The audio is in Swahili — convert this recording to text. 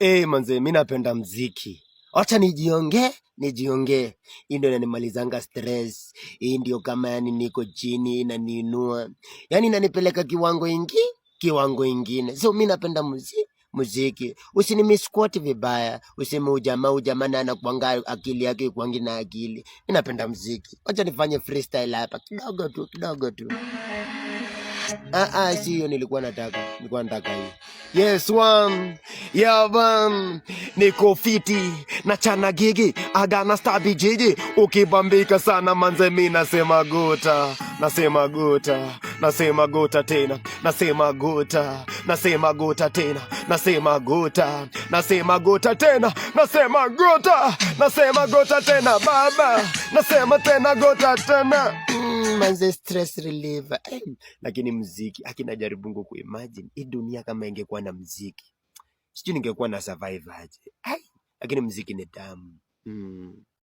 Manze, mimi napenda mziki. Acha nijiongee. Hii ndio inanimalizanga stress. Hii ndio kama yani niko chini inaniinua. Yani inanipeleka kiwango ingine. So mimi napenda muziki. Usinimiskoti vibaya. Useme ujamaa na anakuanga akili yake kwangi na akili. Mimi napenda muziki. Acha nifanye freestyle hapa kidogo tu. Si hiyo nilikuwa nataka hii. Yes one, yeah one, niko fiti, na chana gigi, agana stabi jiji, ukibambika sana manze mi nasema gota tena, nasema gota tena, baba, nasema tena gota tena. Manze stress reliever. Lakini mziki, akina jaribungu kuimagine hii dunia kama ingekuwa na mziki, sijui ningekuwa na survive aje. Lakini mziki ni tamu.